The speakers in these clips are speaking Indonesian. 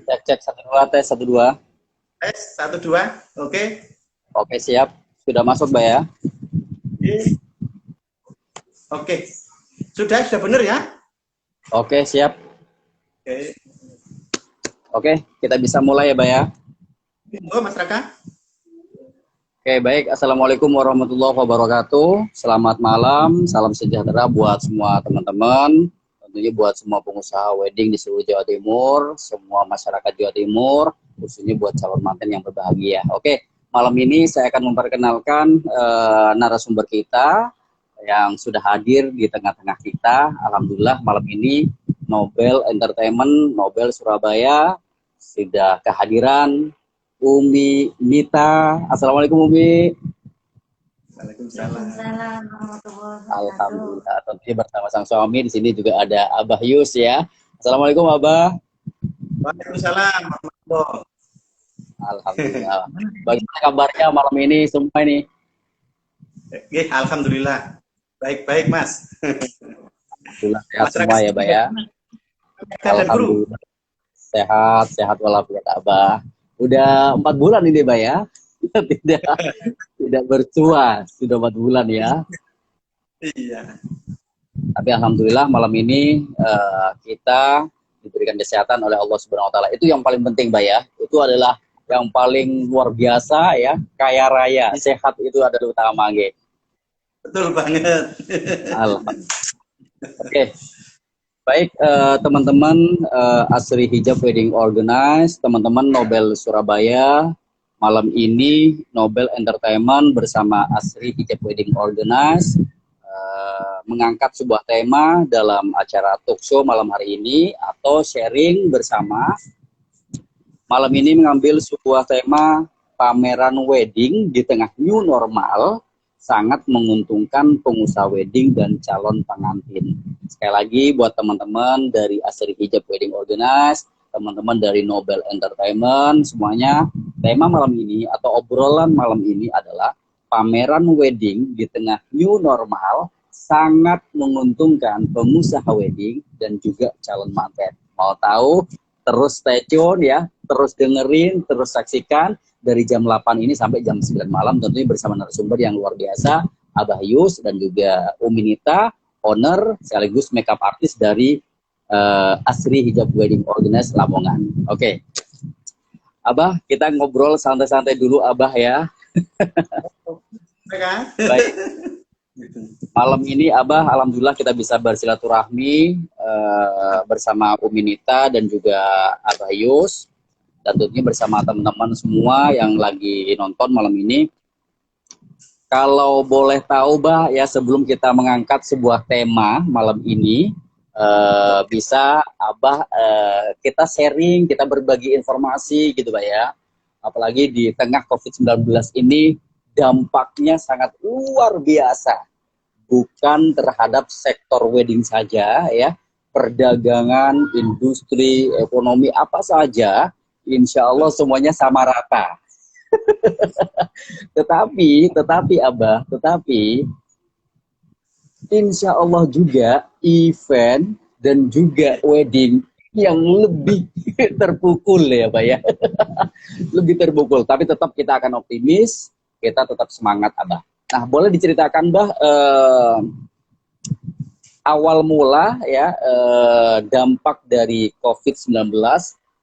Cek cek satu dua tes satu dua. Tes, satu, dua. Oke. Oke siap. Sudah masuk Mbak ya? Oke. Sudah benar ya? Oke siap. Oke. Oke kita bisa mulai ya Mbak ya? Monggo Mas Raka. Oke baik. Assalamualaikum warahmatullahi wabarakatuh. Selamat malam. Salam sejahtera buat semua teman-teman. Tentunya buat semua pengusaha wedding di seluruh Jawa Timur, semua masyarakat Jawa Timur, khususnya buat calon manten yang berbahagia. Oke, malam ini saya akan memperkenalkan narasumber kita yang sudah hadir di tengah-tengah kita. Alhamdulillah malam ini Nobel Entertainment, Nobel Surabaya sudah kehadiran Umi Nita. Assalamualaikum Umi. Waalaikumsalam. Alhamdulillah. Tentunya bersama sang suami di sini juga ada Abah Yus ya. Assalamualaikum Abah. Waalaikumsalam. Alhamdulillah. Bagaimana kabarnya malam ini semua ini? Alhamdulillah. Baik-baik Mas. Alhamdulillah sehat semua ya, Mbak ya. Alhamdulillah. Sehat walafiat Abah. Udah 4 bulan ini, Mbak ya. Tidak bersuah, sudah 4 bulan ya. Iya. Tapi alhamdulillah malam ini kita diberikan kesehatan oleh Allah Subhanahu wa taala. Itu yang paling penting, Mbak ya. Itu adalah yang paling luar biasa ya, kaya raya. Sehat itu adalah utama, nggih. Betul banget. Oke. Baik, teman-teman Asri Hijab Wedding Organize, teman-teman Nobel Surabaya, malam ini Nobel Entertainment bersama Asri Hijab Wedding Organize mengangkat sebuah tema dalam acara talk show malam hari ini atau sharing bersama. Malam ini mengambil sebuah tema pameran wedding di tengah new normal sangat menguntungkan pengusaha wedding dan calon pengantin. Sekali lagi buat teman-teman dari Asri Hijab Wedding Organize, teman-teman dari Nobel Entertainment, semuanya tema malam ini atau obrolan malam ini adalah pameran wedding di tengah new normal sangat menguntungkan pengusaha wedding dan juga calon manten. Mau tahu? Terus stay tune ya, terus dengerin, terus saksikan dari jam 8 ini sampai jam 9 malam tentunya bersama narasumber yang luar biasa, Abah Yus dan juga Umi Nita, owner sekaligus makeup artist dari Asri Hijab Wedding Organize Lamongan. Oke. Abah, kita ngobrol santai-santai dulu Abah ya. Baik. Malam ini Abah, alhamdulillah kita bisa bersilaturahmi bersama Umi Nita dan juga Abah Yus. Dan tentunya bersama teman-teman semua yang lagi nonton malam ini. Kalau boleh tahu, Bah, ya sebelum kita mengangkat sebuah tema malam ini, bisa Abah kita sharing, kita berbagi informasi gitu, Bah ya. Apalagi di tengah COVID-19 ini dampaknya sangat luar biasa. Bukan terhadap sektor wedding saja ya, perdagangan, industri, ekonomi apa saja. Insya Allah semuanya sama rata. tetapi Abah, insya Allah juga event dan juga wedding yang lebih terpukul ya Abah ya. Lebih terpukul, tapi tetap kita akan optimis, kita tetap semangat Abah. Nah boleh diceritakan Bah, awal mula ya dampak dari COVID-19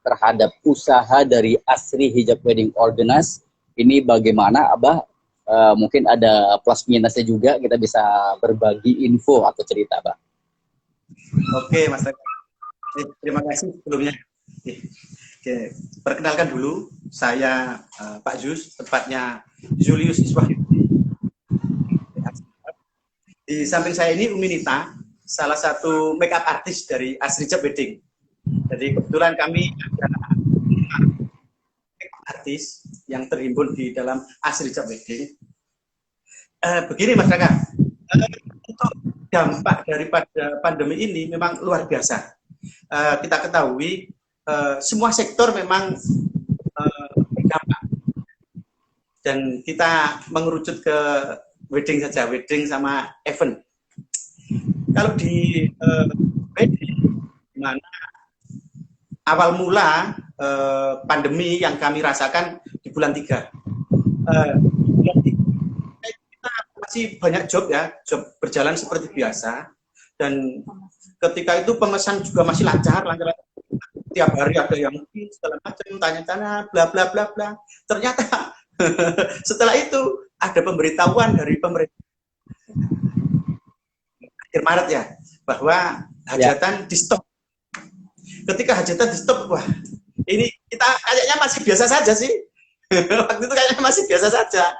terhadap usaha dari Asri Hijab Wedding Organize ini bagaimana Abah? Mungkin ada plus minusnya juga, kita bisa berbagi info atau cerita Abah. Oke Mas Raka. Terima kasih sebelumnya. Oke, perkenalkan dulu saya Pak Yus, tepatnya Julius Iswah. Di samping saya ini Umi Nita, salah satu makeup artist dari Asri Hijab Wedding. Jadi kebetulan kami adalah artis yang terhimpun di dalam Asri Hijab Wedding. Begini Mas Raka, untuk dampak daripada pandemi ini memang luar biasa. Kita ketahui semua sektor memang berdampak. Dan kita mengerucut ke wedding saja, wedding sama event. Kalau di wedding, mana awal mula pandemi yang kami rasakan di bulan 3. Bulan 3 kita masih banyak job ya, job berjalan seperti biasa, dan ketika itu pemesan juga masih lancar. Tiap hari ada yang segala macam, tanya-tanya, bla bla bla bla. Ternyata setelah itu ada pemberitahuan dari pemerintah akhir Maret ya, bahwa hajatan di stop. Ketika hajatan di stop, wah, ini kita kayaknya masih biasa saja sih. Waktu itu kayaknya masih biasa saja.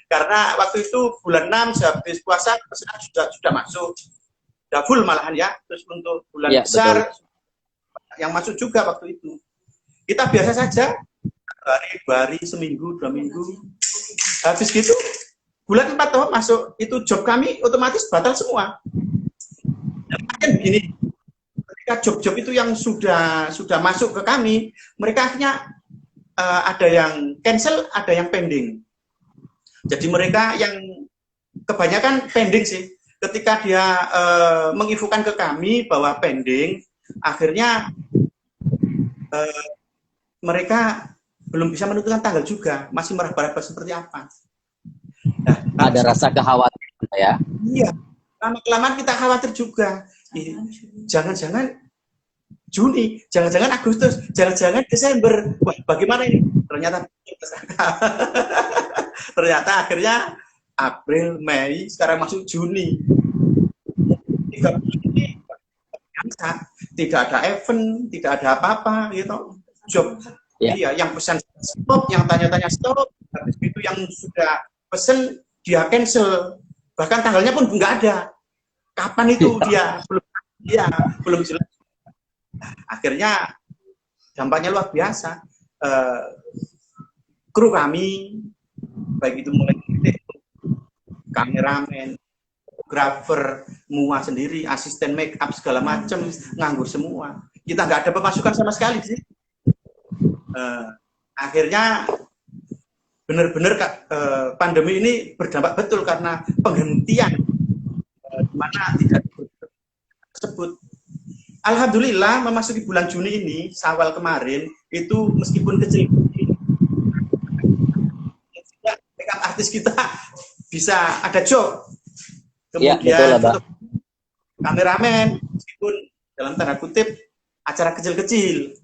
Karena waktu itu bulan 6 habis puasa pesanan sudah masuk. Sudah full malahan ya. Terus untuk bulan besar betul, yang masuk juga waktu itu. Kita biasa saja, hari seminggu, 2 minggu. Habis gitu bulan 4 toh masuk, itu job kami otomatis batal semua. Dan begini, ketika job-job itu yang sudah masuk ke kami, mereka akhirnya ada yang cancel, ada yang pending. Jadi mereka yang kebanyakan pending sih. Ketika dia menginfokan ke kami bahwa pending, akhirnya mereka belum bisa menentukan tanggal juga, masih meraba-raba seperti apa. Nah, ada rasa kekhawatiran ya? Iya, lama-kelamaan kita khawatir juga. Jangan-jangan Juni, jangan-jangan Agustus, jangan-jangan Desember. Wah, bagaimana ini? Ternyata akhirnya April, Mei, sekarang masuk Juni. 3 bulan ini tidak ada event, tidak ada apa-apa, gitu. Job, iya, yang pesan stop, yang tanya-tanya stop, habis itu yang sudah pesen dia cancel, bahkan tanggalnya pun nggak ada. Kapan itu dia belum jelas. Akhirnya dampaknya luar biasa. Kru kami, baik itu mulai kameramen, fotografer, mua sendiri, asisten make up segala macam, nganggur semua. Kita nggak ada pemasukan sama sekali sih. Akhirnya benar-benar pandemi ini berdampak betul karena penghentian di mana tidak tersebut. Alhamdulillah memasuki bulan Juni ini, Syawal kemarin itu meskipun kecil, makeup artis kita bisa ada job. Kemudian kameramen meskipun dalam tanda kutip acara kecil-kecil.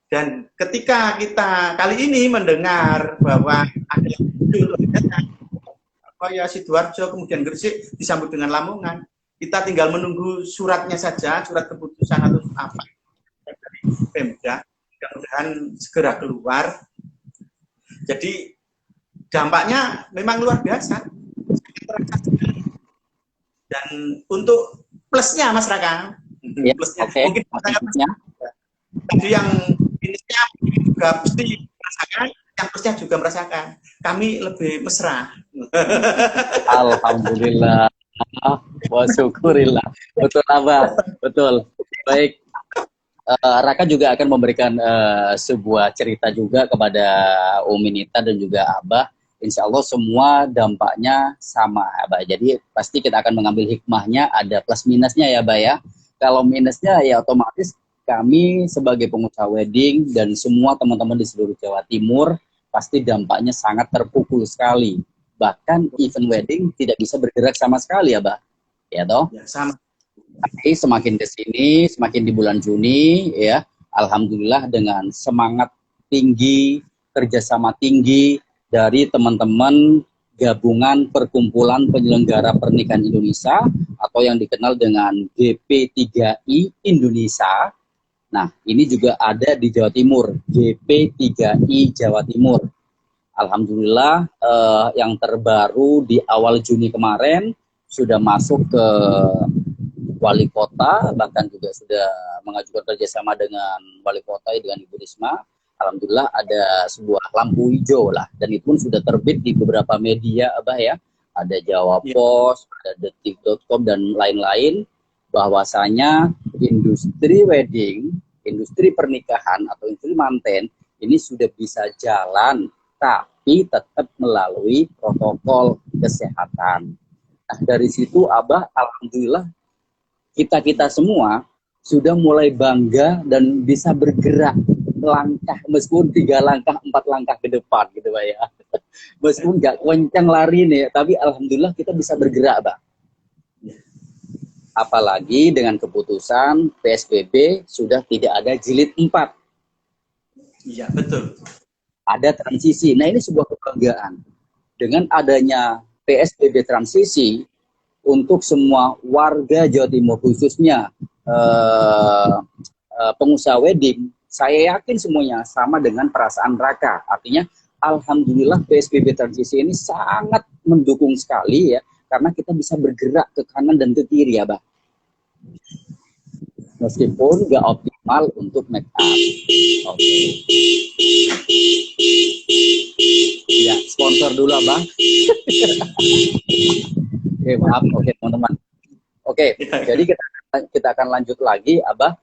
Dan ketika kita kali ini mendengar bahwa ada yang muncul ya Sidoarjo, kemudian Gresik disambut dengan Lamongan, kita tinggal menunggu suratnya saja, surat keputusan atau apa dari Pemda, mudah-mudahan segera keluar. Jadi dampaknya memang luar biasa. Dan untuk plusnya Mas Raka, plusnya mungkin jadi yang minusnya juga pasti merasakan, yang plusnya juga merasakan. Kami lebih mesra. Alhamdulillah. Wa syukurillah. Betul Abah, betul. Baik. Raka juga akan memberikan sebuah cerita juga kepada Umi Nita dan juga Abah. Insya Allah semua dampaknya sama Abah. Jadi pasti kita akan mengambil hikmahnya, ada plus minusnya ya Abah ya. Kalau minusnya ya otomatis kami sebagai pengusaha wedding dan semua teman-teman di seluruh Jawa Timur pasti dampaknya sangat terpukul sekali. Bahkan event wedding tidak bisa bergerak sama sekali ya, Mbak. Ya toh? Ya, sama. Tapi semakin ke sini, semakin di bulan Juni, ya, alhamdulillah dengan semangat tinggi, kerjasama tinggi dari teman-teman gabungan perkumpulan penyelenggara pernikahan Indonesia atau yang dikenal dengan GP3I Indonesia. Nah, ini juga ada di Jawa Timur, GP3I Jawa Timur. Alhamdulillah yang terbaru di awal Juni kemarin sudah masuk ke wali kota, bahkan juga sudah mengajukan kerjasama dengan wali kota dengan Ibu Risma. Alhamdulillah ada sebuah lampu hijau lah, dan itu pun sudah terbit di beberapa media, Abah ya. Ada Jawa Post, ada detik.com dan lain-lain, bahwasanya industri wedding, industri pernikahan atau industri manten ini sudah bisa jalan, tapi tetap melalui protokol kesehatan. Nah, dari situ Abah alhamdulillah kita semua sudah mulai bangga dan bisa bergerak langkah, meskipun 3 langkah, 4 langkah ke depan gitu Pak ya. Meskipun nggak kencang lari nih, tapi alhamdulillah kita bisa bergerak Pak. Apalagi dengan keputusan PSBB sudah tidak ada jilid 4. Iya, betul. Ada transisi. Nah, ini sebuah kebanggaan. Dengan adanya PSBB transisi, untuk semua warga Jawa Timur, khususnya pengusaha wedding, saya yakin semuanya sama dengan perasaan Raka. Artinya, alhamdulillah PSBB transisi ini sangat mendukung sekali ya, karena kita bisa bergerak ke kanan dan ke kiri ya, Bah. Meskipun nggak optimal untuk make up. Oke. Ya, sponsor dulu, Abah. Oke, maaf. Oke, teman-teman. Oke, jadi kita akan lanjut lagi, Abah.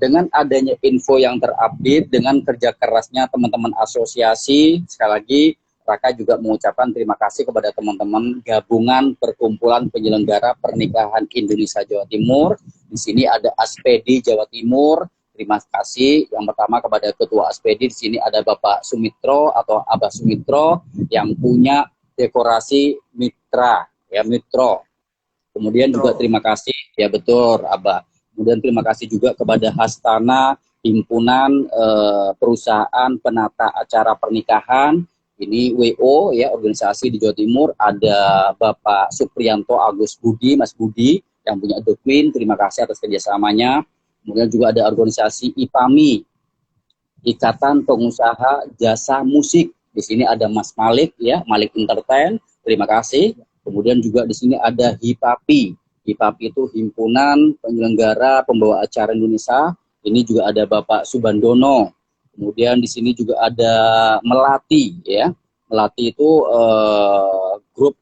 Dengan adanya info yang terupdate, dengan kerja kerasnya teman-teman asosiasi, sekali lagi Raka juga mengucapkan terima kasih kepada teman-teman gabungan perkumpulan penyelenggara pernikahan Indonesia Jawa Timur. Di sini ada Aspedi Jawa Timur. Terima kasih yang pertama kepada Ketua Aspedi. Di sini ada Bapak Sumitro atau Abah Sumitro yang punya dekorasi mitra, ya Mitro. Kemudian juga terima kasih, ya betul Abah. Kemudian terima kasih juga kepada Hastana, himpunan perusahaan penata acara pernikahan. Ini WO ya, organisasi di Jawa Timur. Ada Bapak Supriyanto Agus Budi, Mas Budi yang punya The Queen. Terima kasih atas kerjasamanya. Kemudian juga ada organisasi IPAMI, Ikatan Pengusaha Jasa Musik. Di sini ada Mas Malik ya, Malik Entertain. Terima kasih. Kemudian juga di sini ada HIPAPI. HIPAPI itu Himpunan Penyelenggara Pembawa Acara Indonesia. Ini juga ada Bapak Subandono. Kemudian di sini juga ada Melati ya. Melati itu grup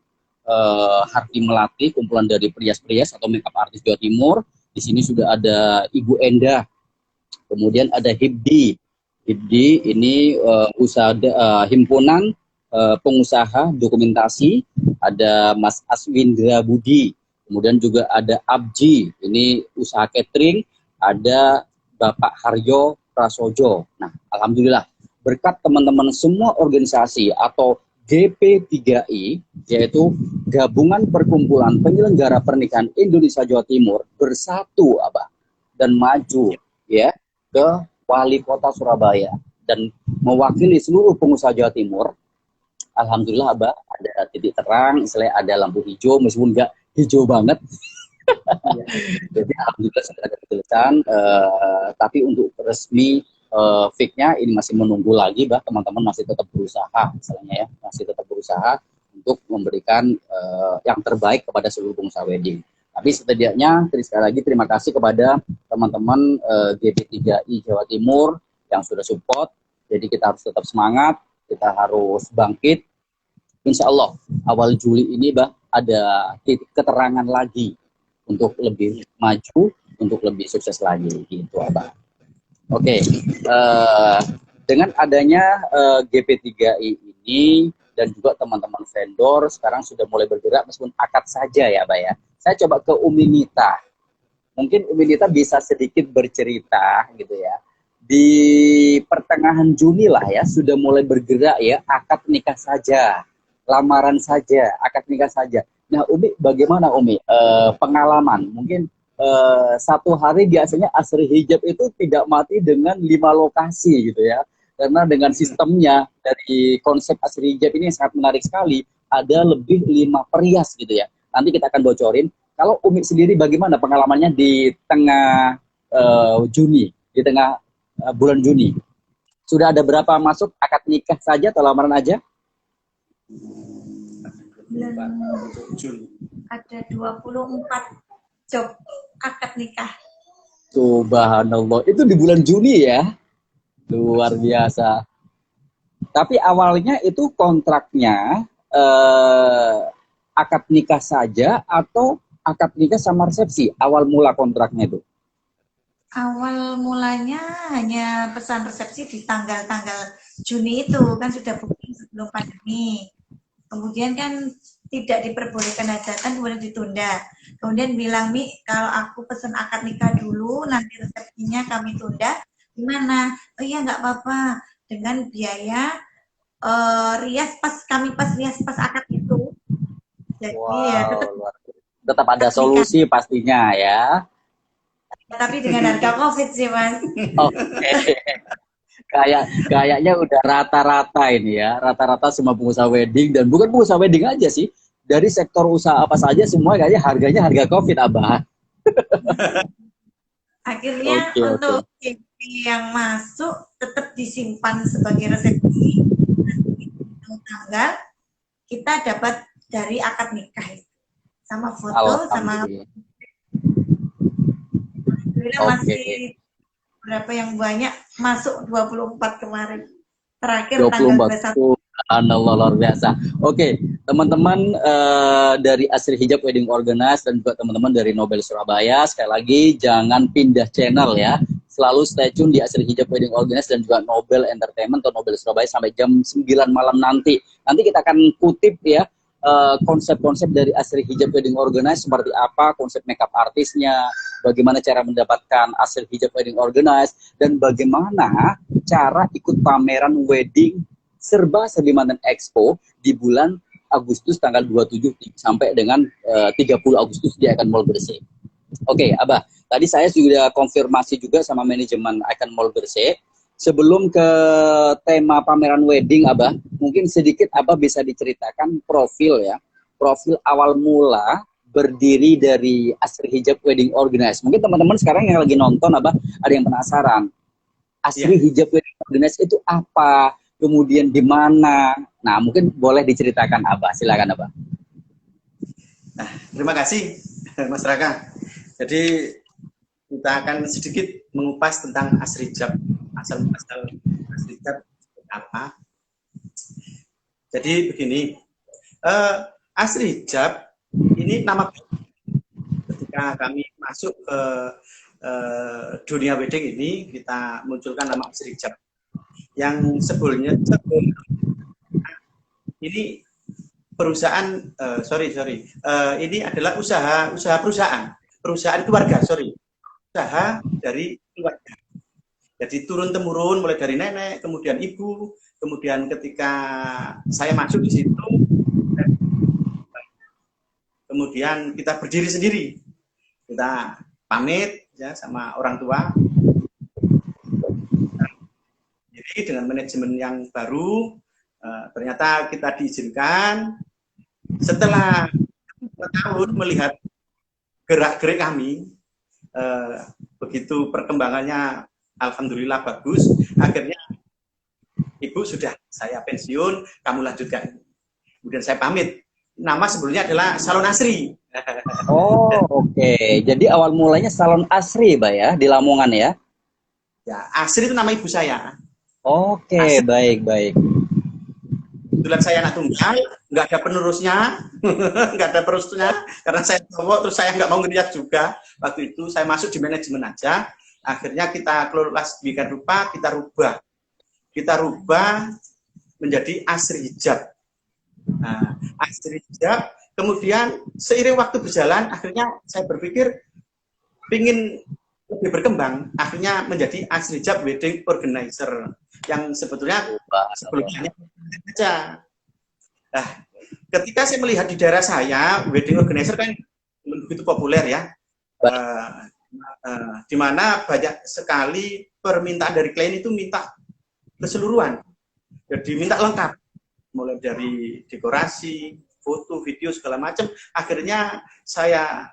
Harti Melati, kumpulan dari perias-perias atau makeup artis Jawa Timur. Di sini sudah ada Ibu Endah. Kemudian ada HIPDI. HIPDI ini himpunan pengusaha dokumentasi. Ada Mas Aswindra Budi. Kemudian juga ada ABJI, ini usaha catering. Ada Bapak Haryo Prasojo. Nah, alhamdulillah berkat teman-teman semua organisasi atau GP3I, yaitu Gabungan Perkumpulan Penyelenggara Pernikahan Indonesia Jawa Timur, bersatu Abah dan maju ya ke Wali Kota Surabaya dan mewakili seluruh pengusaha Jawa Timur. Alhamdulillah Abah ada titik terang, istilahnya ada lampu hijau meskipun nggak hijau banget. Jadi alhamdulillah sudah ada keputusan, tapi untuk resmi fix-nya ini masih menunggu lagi, Bah. Teman-teman masih tetap berusaha, misalnya ya, masih tetap berusaha untuk memberikan yang terbaik kepada seluruh pengusaha wedding. Tapi setidaknya sekali lagi terima kasih kepada teman-teman GP3I Jawa Timur yang sudah support. Jadi kita harus tetap semangat, kita harus bangkit. Insya Allah awal Juli ini, Bah, ada titik keterangan lagi untuk lebih maju, untuk lebih sukses lagi, gitu Abah. Oke, dengan adanya GP3I ini dan juga teman-teman vendor sekarang sudah mulai bergerak meskipun akad saja ya, Abah ya. Saya coba ke Umi Nita. Mungkin Umi Nita bisa sedikit bercerita gitu ya. Di pertengahan Juni lah ya, sudah mulai bergerak ya, akad nikah saja, lamaran saja, akad nikah saja. Nah, Umi, bagaimana Umi pengalaman? Mungkin satu hari biasanya Asri Hijab itu tidak mati dengan 5 lokasi gitu ya. Karena dengan sistemnya dari konsep Asri Hijab ini sangat menarik sekali. Ada lebih 5 perias gitu ya. Nanti kita akan bocorin. Kalau Umi sendiri bagaimana pengalamannya di tengah Juni, di tengah bulan Juni? Sudah ada berapa masuk akad nikah saja atau lamaran aja? Ada 24 job akad nikah. Subhanallah, itu di bulan Juni ya, luar biasa. Tapi awalnya itu kontraknya akad nikah saja atau akad nikah sama resepsi? Awal mula kontraknya itu? Awal mulanya hanya pesan resepsi di tanggal-tanggal Juni itu, kan sudah booking sebelum pandemi. Kemudian kan tidak diperbolehkan hajatan, kemudian ditunda. Kemudian bilang, Mi, kalau aku pesen akad nikah dulu, nanti resepsinya kami tunda, gimana? Oh iya, nggak apa-apa, dengan biaya rias pas rias pas akad itu. Jadi ya Wow, luar biasa. Tetap ada solusi pastinya ya. tapi dengan harga COVID sih, Mas. Oke. Kayaknya udah rata-rata ini ya, rata-rata semua pengusaha wedding, dan bukan pengusaha wedding aja sih, dari sektor usaha apa saja semua kayaknya harganya harga COVID, Abah. Akhirnya Oke, oke. untuk yang masuk tetap disimpan sebagai resepsi, tanggal kita dapat dari akad nikah itu, sama foto, sama Alhamdulillah. masih berapa yang banyak masuk 24 kemarin. Terakhir 24. tanggal 21. Subhanallah, luar biasa. Oke, teman-teman dari Asri Hijab Wedding Organize dan juga teman-teman dari Nobel Surabaya, sekali lagi jangan pindah channel ya. Selalu stay tune di Asri Hijab Wedding Organize dan juga Nobel Entertainment atau Nobel Surabaya sampai jam 9 malam nanti. Nanti kita akan kutip ya konsep-konsep dari Asri Hijab Wedding Organize seperti apa, konsep makeup artisnya, bagaimana cara mendapatkan Asri Hijab Wedding Organize, dan bagaimana cara ikut pameran wedding serba Sedimanten Expo di bulan Agustus tanggal 27 sampai dengan 30 Agustus di Icon Mall Gresik. Oke, Abah, tadi saya sudah konfirmasi juga sama manajemen Icon Mall Gresik. Sebelum ke tema pameran wedding, Abah, mungkin sedikit Abah bisa diceritakan profil ya, profil awal mula berdiri dari Asri Hijab Wedding Organize. Mungkin teman-teman sekarang yang lagi nonton, Abah, ada yang penasaran. Asri Hijab Wedding Organize itu apa? Kemudian di mana? Nah, mungkin boleh diceritakan, Abah. Silakan, Abah. Nah, terima kasih, Mas Raka. Jadi kita akan sedikit mengupas tentang Asri Hijab, asal-muasal Asri Hijab apa. Jadi begini, Asri Hijab ini nama ketika kami masuk ke dunia wedding ini, kita munculkan nama Asri Hijab. Yang sebelumnya ini perusahaan, ini adalah usaha perusahaan keluarga, usaha dari keluarga. Jadi turun temurun mulai dari nenek, kemudian ibu, kemudian ketika saya masuk di situ, kemudian kita berdiri sendiri, kita pamit ya sama orang tua. Jadi dengan manajemen yang baru, ternyata kita diizinkan. Setelah 2 tahun melihat gerak-gerik kami, begitu perkembangannya alhamdulillah bagus, akhirnya ibu sudah saya pensiun, kamu lanjutkan. Kemudian saya pamit. Nama sebelumnya adalah Salon Asri. Oh, oke. Jadi awal mulanya Salon Asri, Mbak ya, di Lamongan ya? Ya, Asri itu nama ibu saya. Oke, baik. Kebetulan saya anak tunggal, nggak ada penerusnya, nggak ada penerusnya, karena saya cowok, terus saya nggak mau ngeliat juga. Waktu itu saya masuk di manajemen aja, akhirnya kita kelola sedemikian rupa, kita rubah menjadi Asri Hijab. Nah, Asri Hijab, kemudian seiring waktu berjalan, akhirnya saya berpikir ingin lebih berkembang, akhirnya menjadi Asri Hijab Wedding Organizer, yang sebetulnya sebelumnya aja. Nah, ketika saya melihat di daerah saya, wedding organizer kan begitu populer ya, di mana banyak sekali permintaan dari klien itu minta keseluruhan, jadi minta lengkap, mulai dari dekorasi, foto, video segala macam. Akhirnya saya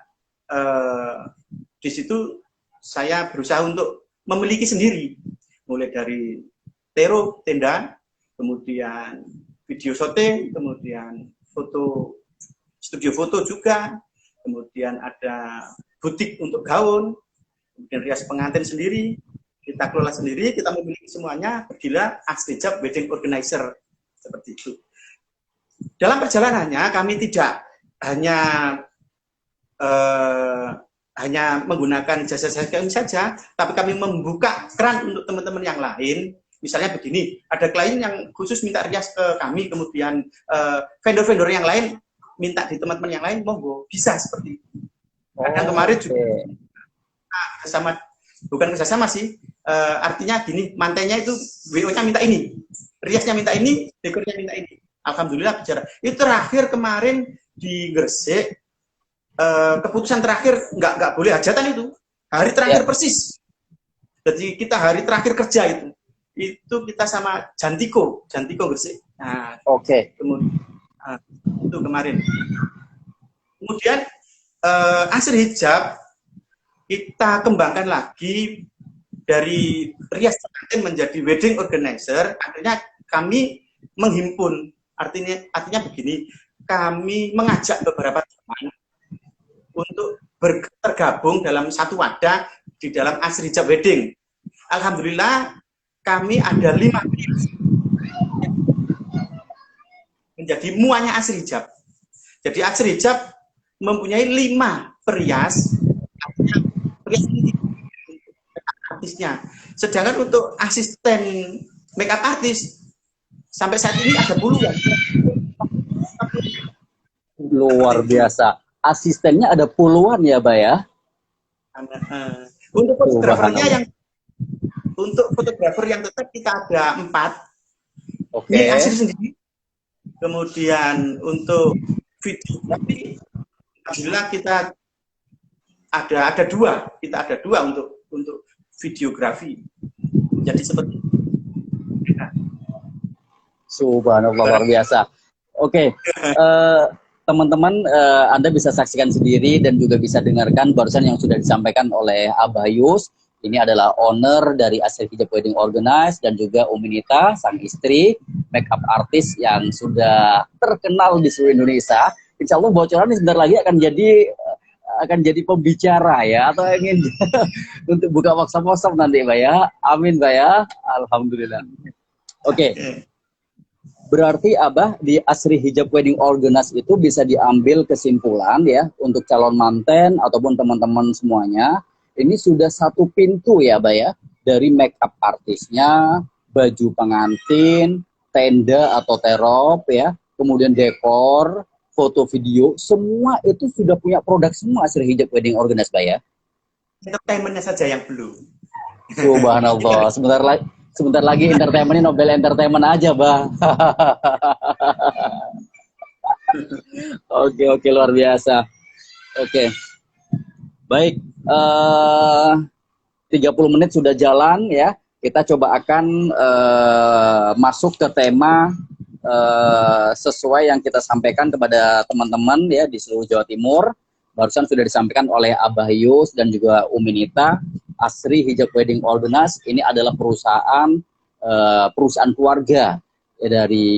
di situ saya berusaha untuk memiliki sendiri, mulai dari tenda, kemudian video shooting, kemudian studio foto juga, kemudian ada butik untuk gaun, kemudian rias pengantin sendiri, kita kelola sendiri, kita memiliki semuanya, berdirilah Asri Hijab Wedding Organizer, seperti itu. Dalam perjalanannya kami tidak hanya menggunakan jasa-jasa kami saja, tapi kami membuka keran untuk teman-teman yang lain. Misalnya begini, ada klien yang khusus minta rias ke kami, kemudian vendor-vendor yang lain minta di teman-teman yang lain, monggo bisa seperti itu. Kadang kemarin juga sama, bukan kerjasama sih, artinya gini, mantainya itu WO-nya minta ini, riasnya minta ini, dekornya minta ini. Alhamdulillah bicara. Itu terakhir kemarin di Gresik, keputusan terakhir nggak boleh hajatan itu, hari terakhir persis. Jadi kita hari terakhir kerja itu kita sama Jantiko Gresik. Nah, kemudian itu kemarin. Kemudian Asri Hijab kita kembangkan lagi dari rias pengantin menjadi wedding organizer. Artinya kami menghimpun, artinya begini, kami mengajak beberapa teman untuk tergabung dalam satu wadah di dalam Asri Hijab Wedding. Alhamdulillah kami ada 5 rias menjadi muanya Asri Hijab. Jadi Asri Hijab mempunyai 5 perias, artisnya. Sedangkan untuk asisten makeup artis sampai saat ini ada puluhan. Luar biasa. Asistennya ada puluhan ya, Mbak ya? Untuk fotografer yang tetap kita ada 4. Ini Asri sendiri. Kemudian untuk videografi, alhamdulillah kita ada 2. Kita ada 2 untuk videografi. Jadi seperti itu. Subhanallah, luar biasa. Teman-teman, Anda bisa saksikan sendiri dan juga bisa dengarkan barusan yang sudah disampaikan oleh Abah Yus. Ini adalah owner dari Asri Hijab Wedding Organize dan juga Uminita, sang istri, makeup artist yang sudah terkenal di seluruh Indonesia. Insya Allah bocoran ini sebentar lagi akan jadi pembicara ya, atau ingin untuk buka workshop nanti, Mbak ya. Amin, Mbak ya. Alhamdulillah. Berarti Abah di Asri Hijab Wedding Organize itu bisa diambil kesimpulan ya untuk calon manten ataupun teman-teman semuanya. Ini sudah satu pintu ya, Mbak ya, dari makeup artisnya, baju pengantin, tenda atau terop ya, kemudian dekor, foto video, semua itu sudah punya produk semua Asri Hijab Wedding Organize, Mbak ya. Entertainment-nya saja yang belum. Subhanallah, sebentar lagi entertainment-nya Nobel Entertainment aja, Mbak. Oke, luar biasa. Baik, 30 menit sudah jalan ya. Kita coba akan masuk ke tema sesuai yang kita sampaikan kepada teman-teman ya di seluruh Jawa Timur. Barusan sudah disampaikan oleh Abah Yus dan juga Uminita. Asri Hijab Wedding Organize ini adalah perusahaan keluarga ya, dari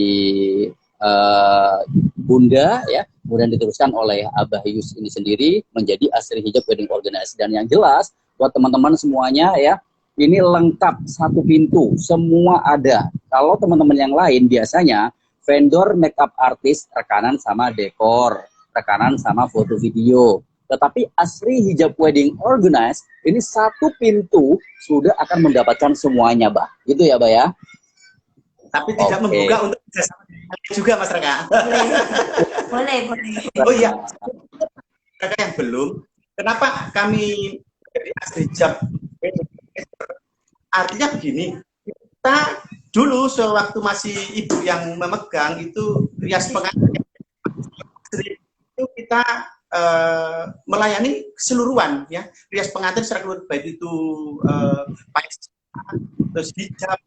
Bunda ya, kemudian diteruskan oleh Abah Yus ini sendiri menjadi Asri Hijab Wedding Organize. Dan yang jelas buat teman-teman semuanya ya, ini lengkap satu pintu, semua ada. Kalau teman-teman yang lain biasanya vendor makeup artist rekanan sama dekor, rekanan sama foto video. Tetapi Asri Hijab Wedding Organize ini satu pintu sudah akan mendapatkan semuanya, Bah. Gitu ya, Bah ya? Tapi tidak membuka untuk kerjasama juga, Mas Raka. Boleh. Oh iya, Raka yang belum. Kenapa kami dari Asri Hijab? Artinya begini, kita dulu sewaktu masih ibu yang memegang itu rias pengantin itu kita melayani keseluruhan ya, rias pengantin secara keseluruhan, baik itu terus hijab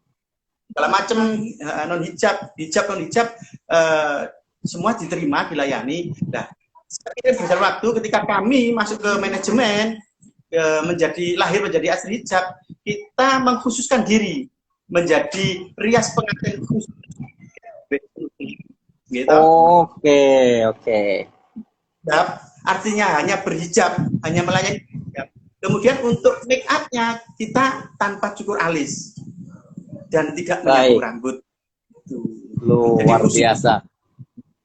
segala macam, non hijab non hijab, semua diterima, dilayani. Nah, seiring berjalan waktu ketika kami masuk ke manajemen, lahir menjadi Asri Hijab, kita mengkhususkan diri menjadi rias pengantin khusus. Gitu. Oke. Artinya hanya berhijab, hanya melayani hijab. Kemudian untuk make up-nya kita tanpa cukur alis dan tidak menyapu rambut. Luar biasa.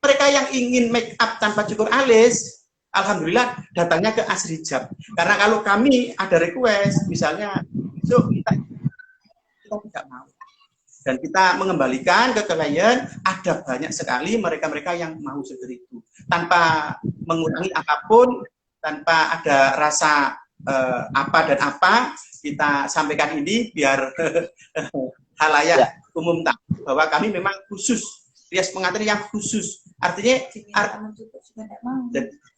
Mereka yang ingin make up tanpa cukur alis, alhamdulillah datangnya ke Asri Hijab. Karena kalau kami ada request, misalnya kita tidak mau. Dan kita mengembalikan ke klien, ada banyak sekali mereka-mereka yang mau seperti itu. tanpa mengurangi apapun, tanpa ada rasa apa dan apa, kita sampaikan ini biar halayak umum tahu bahwa kami memang khusus, rias pengantin yang khusus. Artinya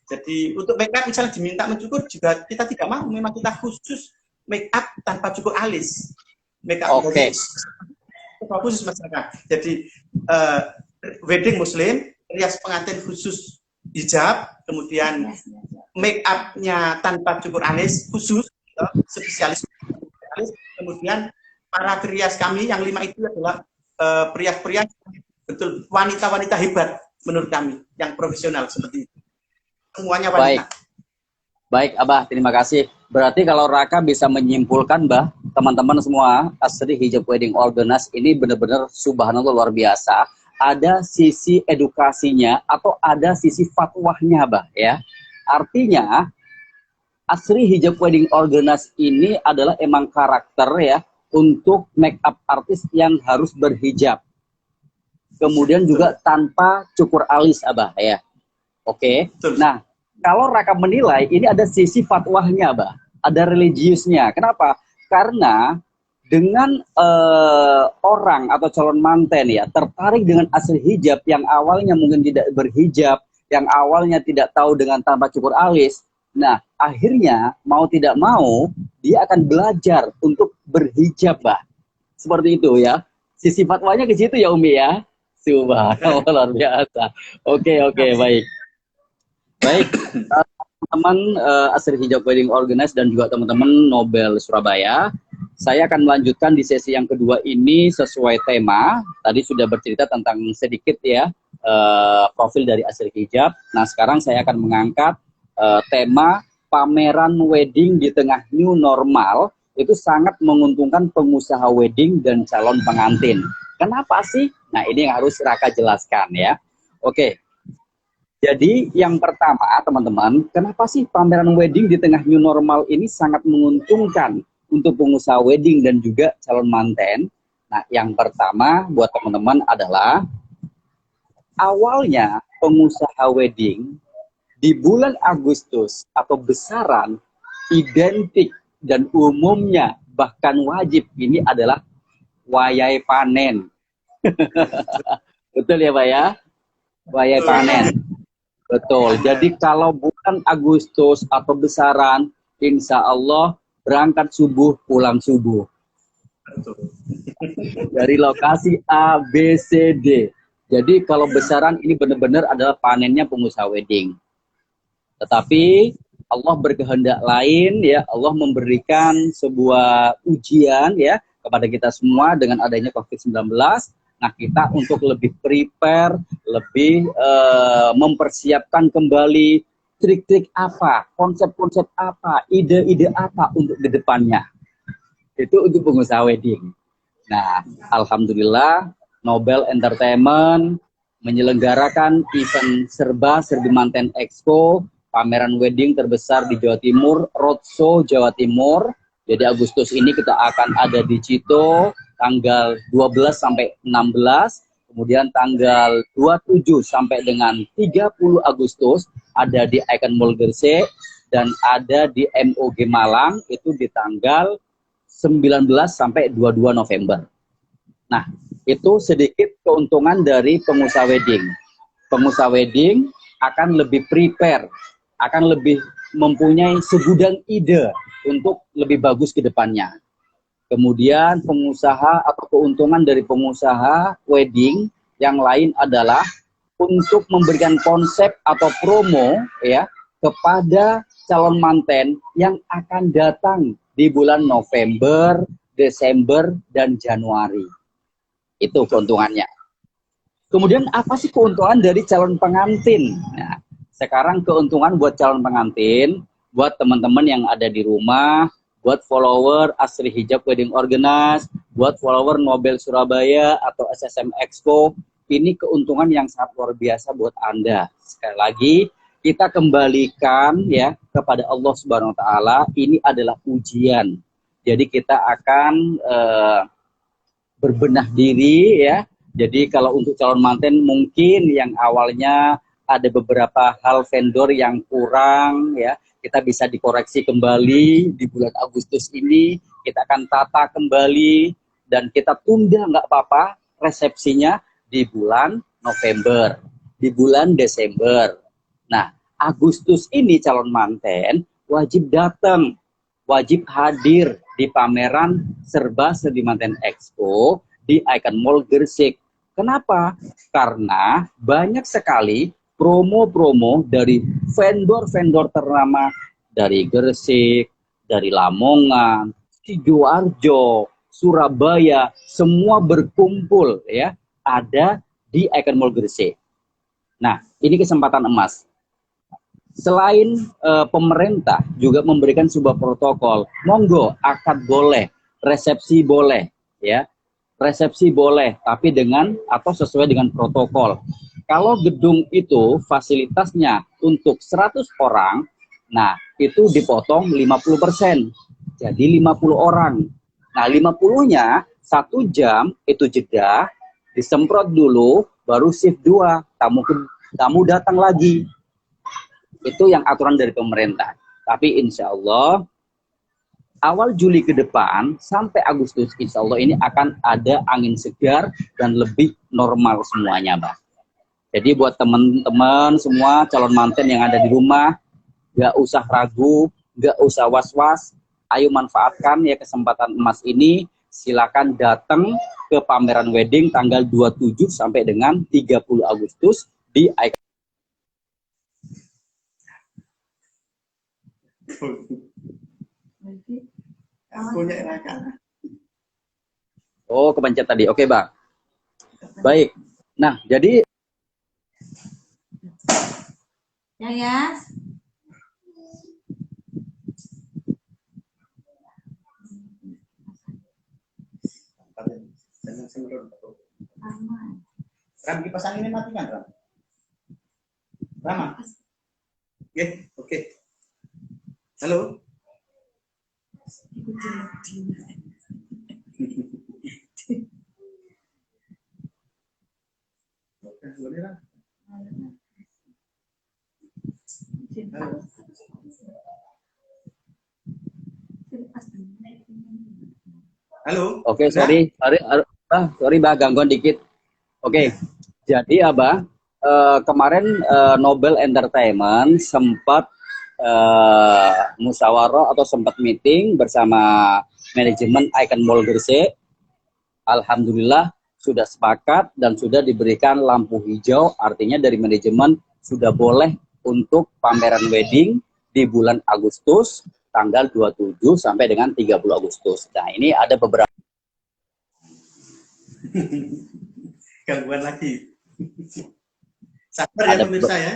jadi untuk make up misalnya diminta mencukur juga kita tidak mau, memang kita khusus make up tanpa cukur alis. Make up khusus masyarakat. Jadi wedding muslim, rias pengantin khusus hijab, kemudian make up-nya tanpa cukur alis khusus, spesialis, kemudian para perias kami yang 5 itu adalah perias-perias betul wanita-wanita hebat menurut kami yang profesional seperti itu. Semuanya wanita. Baik, Abah, terima kasih. Berarti kalau Raka bisa menyimpulkan, Bah, teman-teman semua, Asri Hijab Wedding Organize ini benar-benar subhanallah luar biasa. Ada sisi edukasinya atau ada sisi fatwahnya, Bah, ya. Artinya, Asri Hijab Wedding Organize ini adalah emang karakter ya untuk make up artis yang harus berhijab. Kemudian juga tanpa cukur alis, Abah, ya. Oke. Nah, kalau Raka menilai ini ada sisi fatwahnya, Bah, ada religiusnya. Kenapa? Karena dengan orang atau calon manten ya tertarik dengan asri hijab yang awalnya mungkin tidak berhijab, yang awalnya tidak tahu dengan tanpa cukur alis. Nah, akhirnya mau tidak mau dia akan belajar untuk berhijab, Bah. Seperti itu ya. Sisi fatwanya ke situ ya, Umi ya. Subhanallah, luar biasa. Oke, baik. Baik, teman-teman Asri Hijab Wedding Organize dan juga teman-teman Nobel Surabaya, saya akan melanjutkan di sesi yang kedua ini sesuai tema. Tadi sudah bercerita tentang sedikit ya profil dari Asri Hijab. Nah, sekarang saya akan mengangkat tema pameran wedding di tengah new normal itu sangat menguntungkan pengusaha wedding dan calon pengantin. Kenapa sih? Nah, ini yang harus Raka jelaskan ya. Oke. Jadi yang pertama teman-teman, kenapa sih pameran wedding di tengah new normal ini sangat menguntungkan untuk pengusaha wedding dan juga calon manten? Nah, yang pertama buat teman-teman adalah awalnya pengusaha wedding di bulan Agustus atau besaran identik dan umumnya bahkan wajib ini adalah wayai panen. Betul ya, Pak ya? Wayai panen. Betul. Jadi kalau bulan Agustus atau besaran, insya Allah berangkat subuh, pulang subuh. Dari lokasi A, B, C, D. Jadi kalau besaran ini benar-benar adalah panennya pengusaha wedding. Tetapi Allah berkehendak lain, ya. Allah memberikan sebuah ujian ya kepada kita semua dengan adanya COVID-19. Nah, kita untuk lebih prepare, lebih mempersiapkan kembali trik-trik apa, konsep-konsep apa, ide-ide apa untuk ke depannya. Itu untuk pengusaha wedding. Nah, alhamdulillah Nobel Entertainment menyelenggarakan event Serbi Manten Expo, pameran wedding terbesar di Jawa Timur, Roadshow Jawa Timur. Jadi Agustus ini kita akan ada di Cito, tanggal 12 sampai 16, kemudian tanggal 27 sampai dengan 30 Agustus ada di Icon Mall Gresik, dan ada di MOG Malang itu di tanggal 19 sampai 22 November. Nah, itu sedikit keuntungan dari pengusaha wedding. Pengusaha wedding akan lebih prepare, akan lebih mempunyai segudang ide untuk lebih bagus ke depannya. Kemudian pengusaha atau keuntungan dari pengusaha wedding yang lain adalah untuk memberikan konsep atau promo ya kepada calon manten yang akan datang di bulan November, Desember, dan Januari. Itu keuntungannya. Kemudian apa sih keuntungan dari calon pengantin? Nah, sekarang keuntungan buat calon pengantin, buat teman-teman yang ada di rumah, buat follower Asri Hijab Wedding Organize, buat follower Nobel Surabaya atau SSM Expo, ini keuntungan yang sangat luar biasa buat Anda. Sekali lagi, kita kembalikan ya kepada Allah Subhanahu wa taala, ini adalah ujian. Jadi kita akan berbenah diri ya. Jadi kalau untuk calon manten mungkin yang awalnya ada beberapa hal vendor yang kurang ya, kita bisa dikoreksi kembali di bulan Agustus ini, kita akan tata kembali dan kita tunda nggak apa-apa resepsinya di bulan November, di bulan Desember. Nah, Agustus ini calon manten wajib datang, wajib hadir di pameran Serba Serbi Manten Expo di Icon Mall Gresik. Kenapa? Karena banyak sekali promo-promo dari vendor-vendor ternama dari Gresik, dari Lamongan, Sidoarjo, Surabaya, semua berkumpul ya, ada di Icon Mall Gresik. Nah, ini kesempatan emas. Selain pemerintah juga memberikan sebuah protokol, monggo akad boleh, resepsi boleh, ya. Resepsi boleh, tapi dengan atau sesuai dengan protokol. Kalau gedung itu fasilitasnya untuk 100 orang, nah itu dipotong 50%. Jadi 50 orang. Nah 50-nya 1 jam itu jeda, disemprot dulu, baru shift 2, tamu datang lagi. Itu yang aturan dari pemerintah. Tapi insya Allah awal Juli ke depan sampai Agustus insya Allah ini akan ada angin segar dan lebih normal semuanya, Mbak. Jadi buat teman-teman semua calon manten yang ada di rumah, gak usah ragu, gak usah was-was, ayo manfaatkan ya kesempatan emas ini, silakan datang ke pameran wedding tanggal 27 sampai dengan 30 Agustus di Icon. Oh, kepencet tadi. Oke, Bang. Baik. Nah, jadi ya. Ram, kipas anginnya matikan, Ram. Rama. Oke. Halo. Halo. Oke, sorry Mbak, gangguan dikit. Oke, jadi Abah, kemarin Nobel Entertainment sempat musyawarah atau sempat meeting bersama manajemen Icon Mall Gresik. Alhamdulillah sudah sepakat dan sudah diberikan lampu hijau, artinya dari manajemen sudah boleh untuk pameran wedding di bulan Agustus tanggal 27 sampai dengan 30 Agustus. Nah, ini ada beberapa gangguan lagi. Sabar ya pemirsa ya.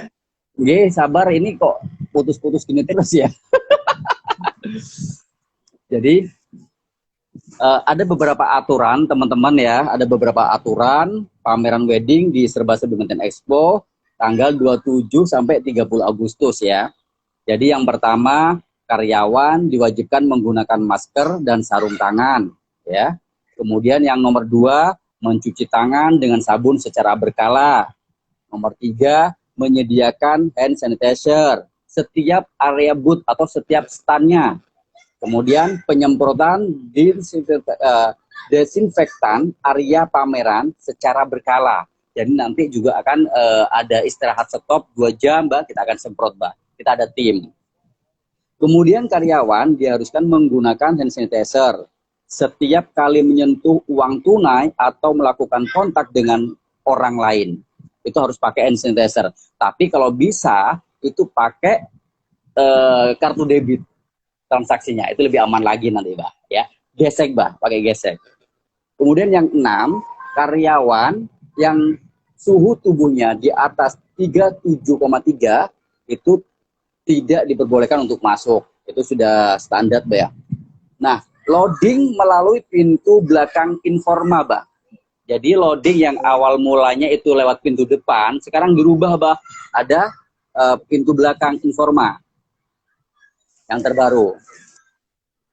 Oke, sabar, ini kok putus-putus gini terus ya. Jadi ada beberapa aturan teman-teman ya, ada beberapa aturan pameran wedding di Serba Serbi Manten Expo tanggal 27 sampai 30 Agustus ya. Jadi yang pertama, karyawan diwajibkan menggunakan masker dan sarung tangan ya. Kemudian yang nomor 2, mencuci tangan dengan sabun secara berkala. Nomor 3, menyediakan hand sanitizer setiap area booth atau setiap standnya. Kemudian penyemprotan desinfektan area pameran secara berkala. Jadi nanti juga akan ada istirahat stop 2 jam, Mbak, kita akan semprot, Mbak. Kita ada tim. Kemudian karyawan diharuskan menggunakan hand sanitizer setiap kali menyentuh uang tunai atau melakukan kontak dengan orang lain. Itu harus pakai hand sanitizer. Tapi kalau bisa itu pakai kartu debit transaksinya, itu lebih aman lagi nanti, Mbak, ya. Gesek, Mbak, pakai gesek. Kemudian yang 6, karyawan yang suhu tubuhnya di atas 37,3 itu tidak diperbolehkan untuk masuk. Itu sudah standar, Mbak, ya. Nah, loading melalui pintu belakang informa, Mbak. Jadi loading yang awal mulanya itu lewat pintu depan, sekarang dirubah, Mbak. Ada pintu belakang informa yang terbaru.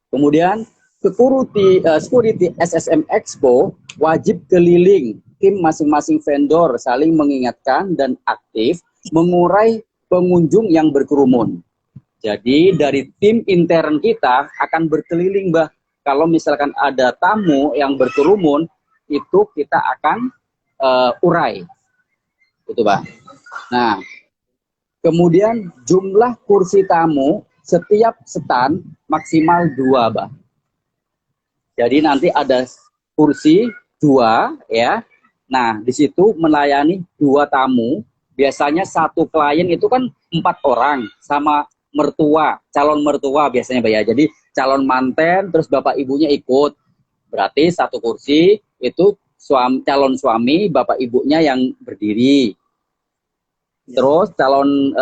Kemudian security SSM Expo wajib keliling tim masing-masing vendor saling mengingatkan dan aktif mengurai pengunjung yang berkerumun. Jadi dari tim intern kita akan berkeliling, Mbah. Kalau misalkan ada tamu yang berkerumun, itu kita akan urai. Itu, Mbah. Nah, kemudian jumlah kursi tamu setiap stand maksimal 2, Mbah. Jadi nanti ada kursi 2, ya. Nah, di situ melayani 2 tamu. Biasanya satu klien itu kan 4 orang sama mertua, calon mertua biasanya, Mbak ya. Jadi calon manten terus bapak ibunya ikut. Berarti satu kursi itu calon suami, bapak ibunya yang berdiri. Terus calon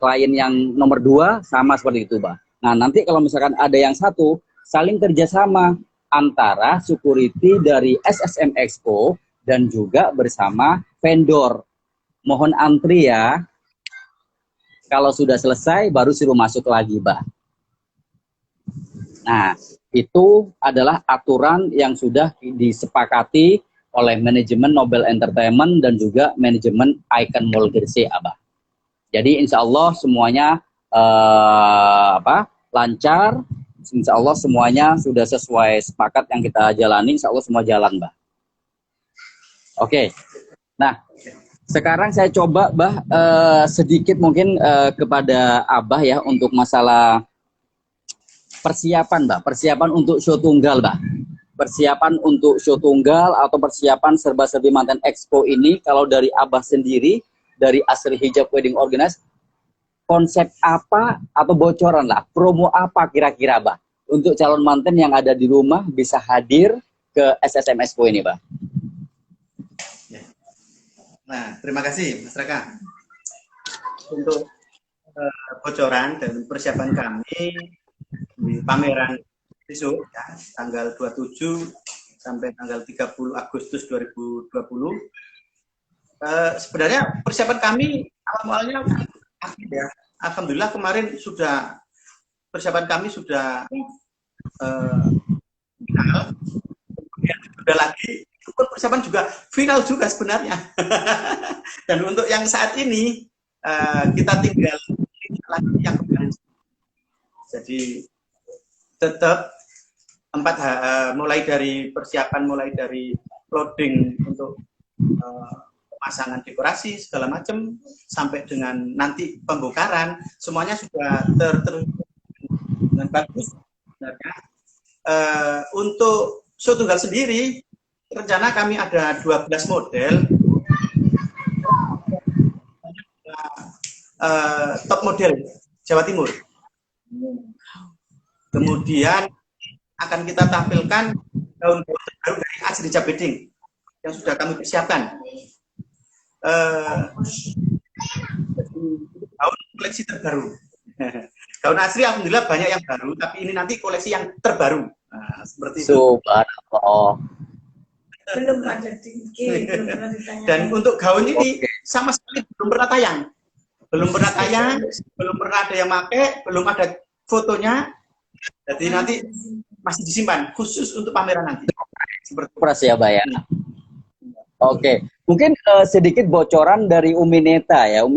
klien yang nomor 2 sama seperti itu, Mbak. Nah, nanti kalau misalkan ada yang satu, saling kerjasama antara security dari SSM Expo dan juga bersama vendor. Mohon antri ya. Kalau sudah selesai, baru suruh masuk lagi, Mbak. Nah, itu adalah aturan yang sudah disepakati oleh manajemen Nobel Entertainment dan juga manajemen Icon Mall Gresik, Abah. Jadi insya Allah semuanya lancar. Insya Allah semuanya sudah sesuai sepakat yang kita jalani. Insya Allah semua jalan, Mbak. Oke. Nah, sekarang saya coba, Bah, sedikit mungkin kepada Abah ya untuk masalah persiapan, Bah. Persiapan untuk show tunggal, Bah. Persiapan untuk show tunggal atau persiapan serba-serbi Manten Expo ini, kalau dari Abah sendiri, dari Asri Hijab Wedding Organize, konsep apa atau bocoran lah, promo apa kira-kira, Bah, untuk calon manten yang ada di rumah bisa hadir ke SSM Expo ini, Bah? Nah, terima kasih Mas Raka untuk bocoran dan persiapan kami di pameran besok ya, tanggal 27 sampai tanggal 30 Agustus 2020. Sebenarnya persiapan kami awalnya ya, alhamdulillah kemarin sudah persiapan kami sudah final, kemudian sudah lagi persiapan juga final juga sebenarnya. Dan untuk yang saat ini kita tinggal lagi yang kemarin. Jadi tetap mulai dari persiapan, mulai dari loading untuk pemasangan dekorasi segala macam sampai dengan nanti pembongkaran semuanya sudah dengan bagus sebenarnya. Untuk show tunggal sendiri rencana kami ada 12 model. Top model Jawa Timur. Kemudian akan kita tampilkan gaun terbaru dari Asri Hijab Wedding yang sudah kami persiapkan. Gaun koleksi terbaru. Gaun Asri alhamdulillah banyak yang baru, tapi ini nanti koleksi yang terbaru. Nah, seperti itu. Subhanallah. Belum ada tinggi, belum pernah ditanya. Dan untuk gaun ini sama sekali belum pernah tayang. Belum pernah tayang, belum pernah ada yang pakai, belum ada fotonya. Jadi nanti masih disimpan khusus untuk pameran nanti. Seperti itu ya, Mbak ya. Oke, mungkin sedikit bocoran dari Umi Neta ya,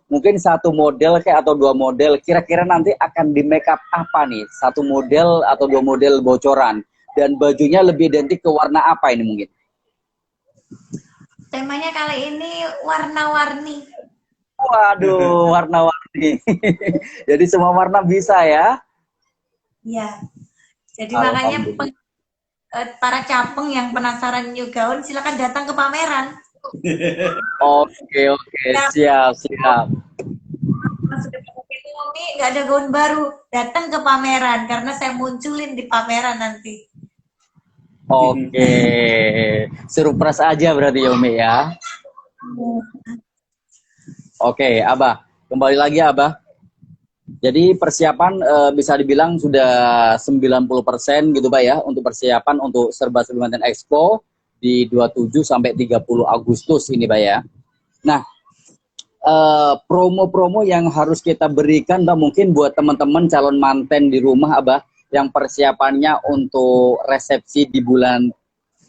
Mungkin satu model kayak atau 2 model, kira-kira nanti akan di make up apa nih? 1 model atau 2 model bocoran. Dan bajunya lebih identik ke warna apa ini mungkin? Temanya kali ini warna-warni. Waduh, warna-warni. Jadi semua warna bisa ya? Iya. Jadi makanya para capeng yang penasaran new gaun silakan datang ke pameran. Oke, siap. Sudah Umi nggak ada gaun baru, datang ke pameran karena saya munculin di pameran nanti. Oke, surprise aja berarti ya Umi ya. Oke, Abah, kembali lagi Abah. Jadi persiapan bisa dibilang sudah 90% gitu Pak ya, untuk persiapan untuk serba-serbi Manten Expo di 27 sampai 30 Agustus ini Pak ya. Nah, promo-promo yang harus kita berikan Pak mungkin buat teman-teman calon manten di rumah Abah, yang persiapannya untuk resepsi di bulan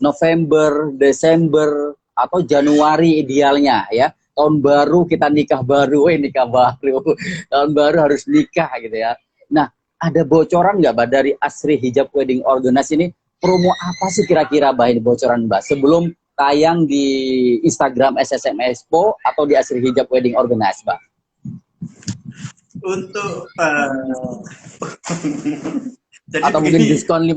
November, Desember, atau Januari idealnya ya. tahun baru kita nikah baru, nikah baru, tahun baru harus nikah gitu ya. Nah, ada bocoran nggak Mbak dari Asri Hijab Wedding Organize ini, promo apa sih kira-kira Mbak ini bocoran Mbak sebelum tayang di Instagram SSM Expo atau di Asri Hijab Wedding Organize Mbak? Untuk jadi atau begini, mungkin diskon 5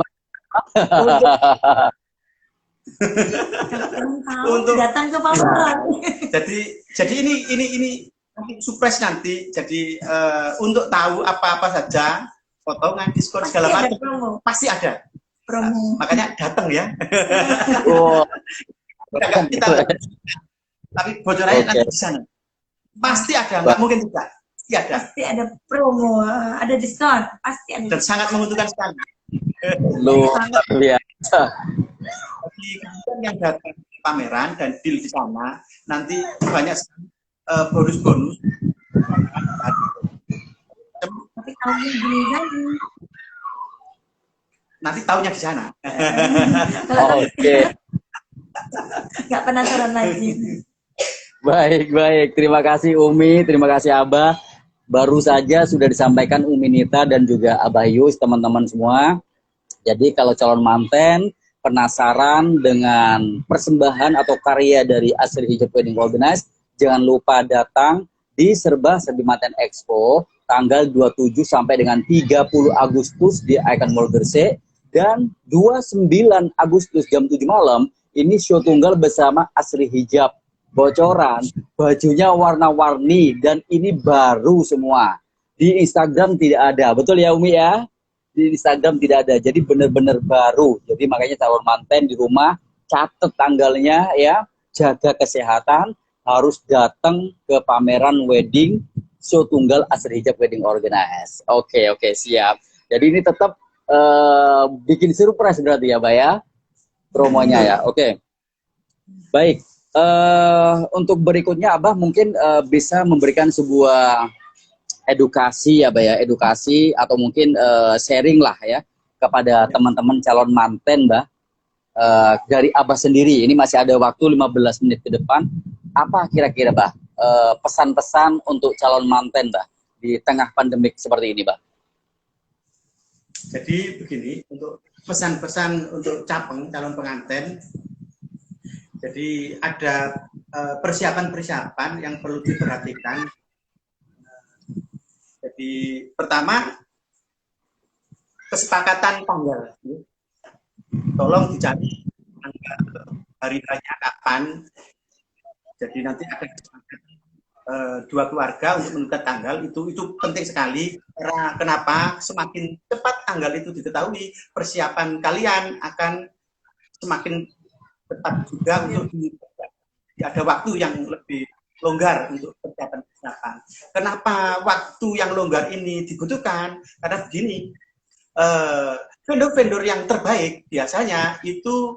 untuk datang ke pameran. jadi ini nanti surprise nanti. Jadi untuk tahu apa-apa saja, potongan, diskon segala macam pasti ada promo. Makanya datang ya. Oh. kita tapi bocorannya nanti di sana. Pasti ada, nggak mungkin tidak. Pasti ada promo, ada diskon, pasti ada. Dan sangat menguntungkan sekali. Luar biasa. Bagi kalian yang datang ke pameran dan deal di sana, nanti banyak bonus-bonus. Tapi kalau nanti tahunya di sana. Oke. Nggak penasaran lagi. Baik. Terima kasih Umi, terima kasih Abah. Baru saja sudah disampaikan Umi Nita dan juga Abah Yus, teman-teman semua. Jadi kalau calon manten penasaran dengan persembahan atau karya dari Asri Hijab Wedding Organize, jangan lupa datang di Serba-Serbi Manten Expo tanggal 27 sampai dengan 30 Agustus di Icon Mall Gresik, dan 29 Agustus jam 7 malam ini show tunggal bersama Asri Hijab. Bocoran, bajunya warna-warni dan ini baru semua. Di Instagram tidak ada, betul ya Umi ya? Di Instagram tidak ada, jadi benar-benar baru. Jadi makanya calon manten di rumah catat tanggalnya ya, jaga kesehatan, harus datang ke pameran wedding show tunggal Asri Hijab Wedding Organize. Oke, siap. Jadi ini tetap bikin surprise berarti ya, Mbak ya, promonya ya. Oke. Baik. Untuk berikutnya Abah mungkin bisa memberikan sebuah edukasi ya Mbak ya, edukasi atau mungkin sharing lah ya kepada teman-teman calon manten Mbak, dari Abah sendiri. Ini masih ada waktu 15 menit ke depan. Apa kira-kira Mbak pesan-pesan untuk calon manten Mbak di tengah pandemik seperti ini Mbak? Jadi begini, untuk pesan-pesan untuk calon pengantin. Jadi ada persiapan-persiapan yang perlu diperhatikan. Jadi pertama, kesepakatan tanggal. Tolong dicari tanggal hari raya kapan. Jadi nanti ada kesepakatan dua keluarga untuk menentukan tanggal, itu penting sekali. Karena kenapa? Semakin cepat tanggal itu diketahui, persiapan kalian akan semakin tetap juga untuk ada waktu yang lebih longgar untuk persiapan. Kenapa waktu yang longgar ini dibutuhkan? Karena begini, vendor-vendor yang terbaik biasanya itu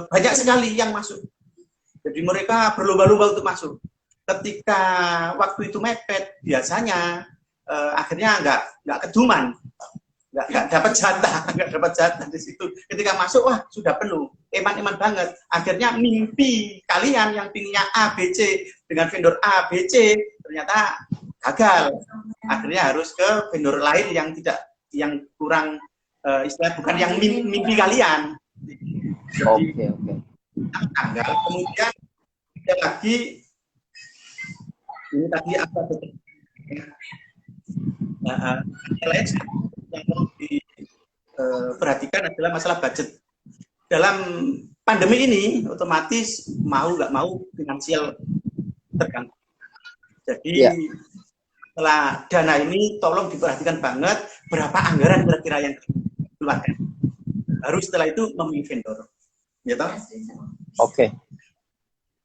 banyak sekali yang masuk. Jadi mereka berlomba-lomba untuk masuk. Ketika waktu itu mepet, biasanya akhirnya nggak keduman. Nggak dapat jatah di situ. Ketika masuk, wah sudah penuh, eman-eman banget. Akhirnya mimpi kalian yang pinginnya A, B, C dengan vendor A, B, C ternyata gagal. Akhirnya harus ke vendor lain yang kurang istilah bukan yang mimpi kalian. Oke. Tanggal. Kemudian ada lagi ini tadi apa betul? Yang perlu diperhatikan adalah masalah budget. Dalam pandemi ini, otomatis mau nggak mau finansial terganggu. Jadi setelah dana ini, tolong diperhatikan banget berapa anggaran kira-kira yang dikeluarkan. Baru setelah itu memilih vendor. Ya toh? Oke.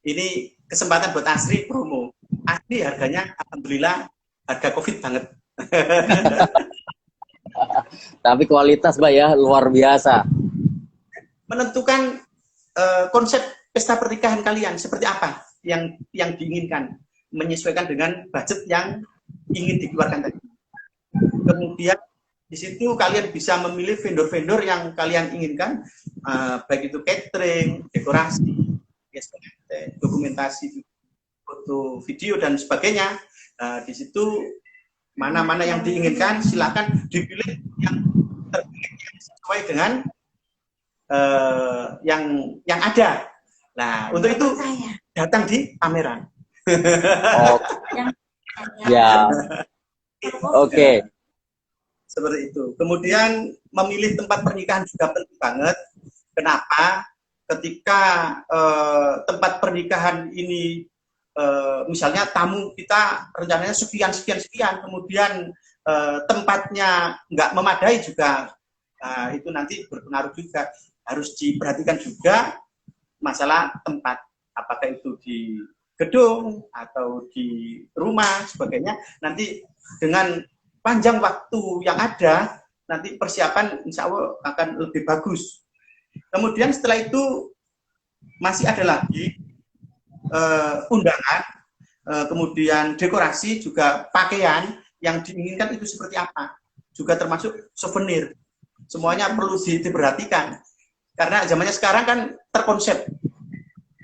Ini kesempatan buat Asri promo. Asri harganya, alhamdulillah, harga COVID banget. Tapi kualitas Mbak ya luar biasa. Menentukan konsep pesta pernikahan kalian seperti apa yang diinginkan, menyesuaikan dengan budget yang ingin dikeluarkan tadi. Kemudian di situ kalian bisa memilih vendor-vendor yang kalian inginkan, baik itu catering, dekorasi, dokumentasi, foto video dan sebagainya. Di situ mana-mana yang diinginkan silakan dipilih yang terbaik yang sesuai dengan yang ada. Nah, untuk itu datang di pameran. Oh, ya. Oke. Seperti itu. Kemudian memilih tempat pernikahan juga penting banget. Kenapa? Ketika tempat pernikahan ini misalnya tamu kita rencananya sekian, kemudian tempatnya nggak memadai juga, itu nanti berpengaruh juga. Harus diperhatikan juga masalah tempat, apakah itu di gedung atau di rumah sebagainya. Nanti dengan panjang waktu yang ada, nanti persiapan insya Allah akan lebih bagus. Kemudian setelah itu masih ada lagi undangan, kemudian dekorasi, juga pakaian yang diinginkan itu seperti apa, juga termasuk souvenir. Semuanya perlu diperhatikan karena zamannya sekarang kan terkonsep.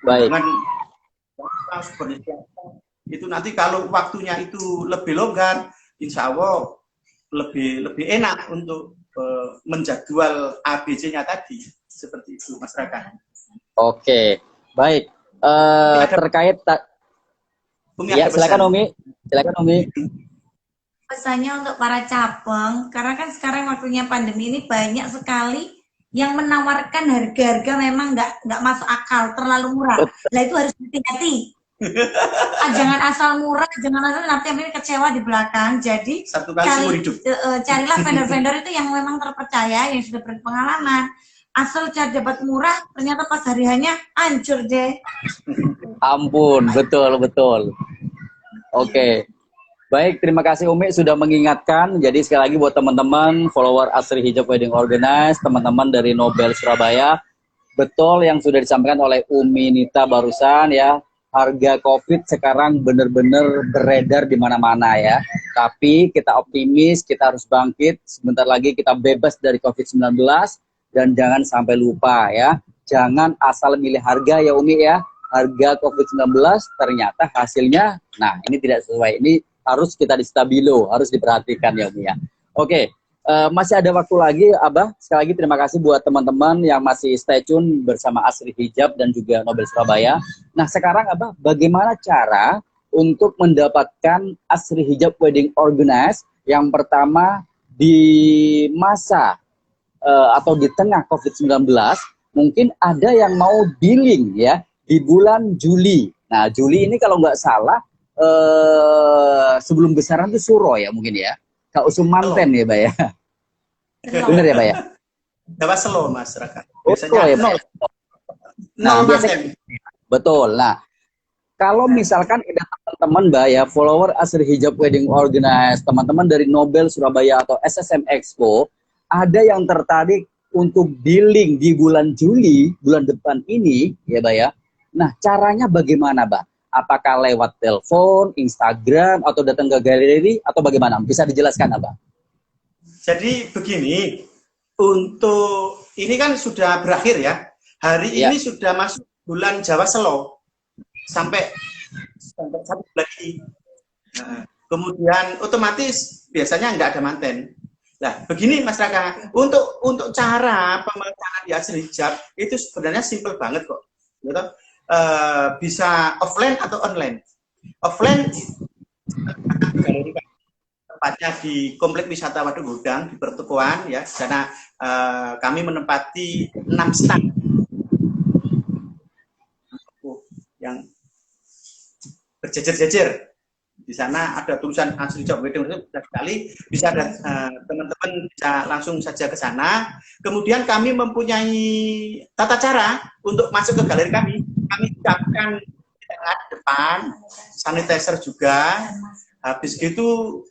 Baik. Dengan itu nanti kalau waktunya itu lebih longgar, insya Allah lebih enak untuk menjadwal ABC-nya tadi, seperti itu Mas Raka. Oke, baik. Terkait ya, silakan Umi. Pesannya untuk para cabang, karena kan sekarang waktunya pandemi ini banyak sekali yang menawarkan harga-harga memang nggak masuk akal, terlalu murah. Nah itu harus hati-hati. Jangan asal murah, jangan asal nanti ini kecewa di belakang. Jadi carilah vendor-vendor itu yang memang terpercaya, yang sudah berpengalaman. Asal dapat murah, ternyata pas hari hanya hancur deh. Ampun, betul. Oke. Baik, terima kasih Umi sudah mengingatkan. Jadi sekali lagi buat teman-teman follower Asri Hijab Wedding Organize, teman-teman dari Nobel Surabaya, betul yang sudah disampaikan oleh Umi Nita barusan ya. Harga COVID sekarang benar-benar beredar di mana-mana ya. Tapi kita optimis, kita harus bangkit. Sebentar lagi kita bebas dari COVID-19 dan jangan sampai lupa ya. Jangan asal milih harga ya Umi ya. Harga COVID-19 ternyata hasilnya, nah ini tidak sesuai. Ini harus kita distabilo, harus diperhatikan ya Umi ya. Oke, masih ada waktu lagi Abah. Sekali lagi terima kasih buat teman-teman yang masih stay tune bersama Asri Hijab dan juga Nobel Surabaya. Nah sekarang Abah, bagaimana cara untuk mendapatkan Asri Hijab Wedding Organize yang pertama di masa atau di tengah COVID-19, mungkin ada yang mau billing ya di bulan Juli. Nah Juli ini kalau nggak salah sebelum besaran itu suro ya mungkin ya. Kak Usum manten ya, Mbak ya. Bener ya, Mbak ya? Jawa Selo, Mas Raka. Biasanya ya, nah, biasanya betul. Nah, kalau misalkan ada teman-teman Mbak ya, follower Asri Hijab Wedding Organize, teman-teman dari Nobel Surabaya atau SSM Expo, ada yang tertarik untuk billing di bulan Juli, bulan depan ini, ya Mbak ya. Nah, caranya bagaimana, Mbak? Apakah lewat telepon, Instagram, atau datang ke galeri, atau bagaimana? Bisa dijelaskan, Abah? Jadi begini, untuk ini kan sudah berakhir ya. Hari ini sudah masuk bulan Jawa Selo sampai 1 bulan lagi. Nah, kemudian otomatis biasanya nggak ada manten. Nah, begini Mas Raka, untuk cara pemeliharaan di Asri Hijab itu sebenarnya simple banget kok. Gitu? Bisa offline atau online. Offline tepatnya di Komplek Wisata Waduk Gudang di Pertukuan ya, karena kami menempati 6 stand yang berjejer-jejer. Di sana ada tulisan Asri Hijab Wedding itu sekali, bisa ada teman-teman bisa langsung saja ke sana. Kemudian kami mempunyai tata cara untuk masuk ke galeri kami. Kami siapkan di tengah depan, sanitizer juga. Habis itu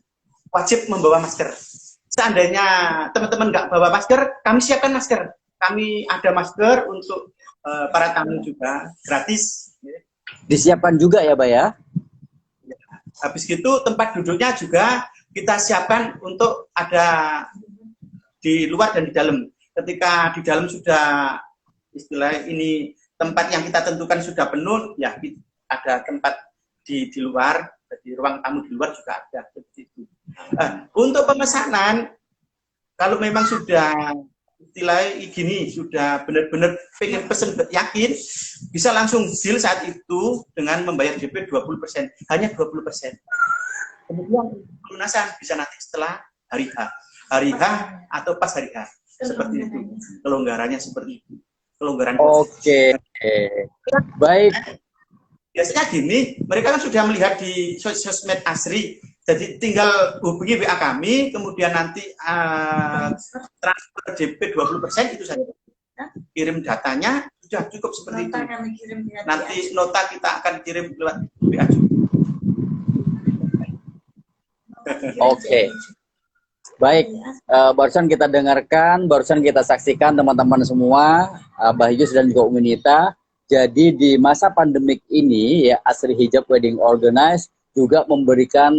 wajib membawa masker. Seandainya teman-teman nggak bawa masker, kami siapkan masker. Kami ada masker untuk para tamu juga, gratis. Disiapkan juga ya, Mbak ya? Habis itu tempat duduknya juga kita siapkan untuk ada di luar dan di dalam. Ketika di dalam sudah istilah ini tempat yang kita tentukan sudah penuh, ya ada tempat di luar, di ruang tamu di luar juga ada seperti itu. Untuk pemesanan, kalau memang sudah istilahnya gini, sudah benar-benar pengen pesen yakin, bisa langsung deal saat itu dengan membayar DP 20%, hanya 20%. Kemudian pelunasan bisa nanti setelah hari H atau pas hari H, seperti itu. Kelonggarannya seperti itu. Kelonggaran. Oke. Baik. Biasanya gini, mereka kan sudah melihat di sosmed Asri, jadi tinggal hubungi WA kami, kemudian nanti transfer DP 20% itu saja. Kirim datanya, sudah cukup seperti itu. Nanti nota kita akan kirim lewat WA juga. Oke. Baik, barusan kita dengarkan, barusan kita saksikan teman-teman semua, Abah Yus dan juga Umi Nita. Jadi di masa pandemik ini ya Asri Hijab Wedding Organize juga memberikan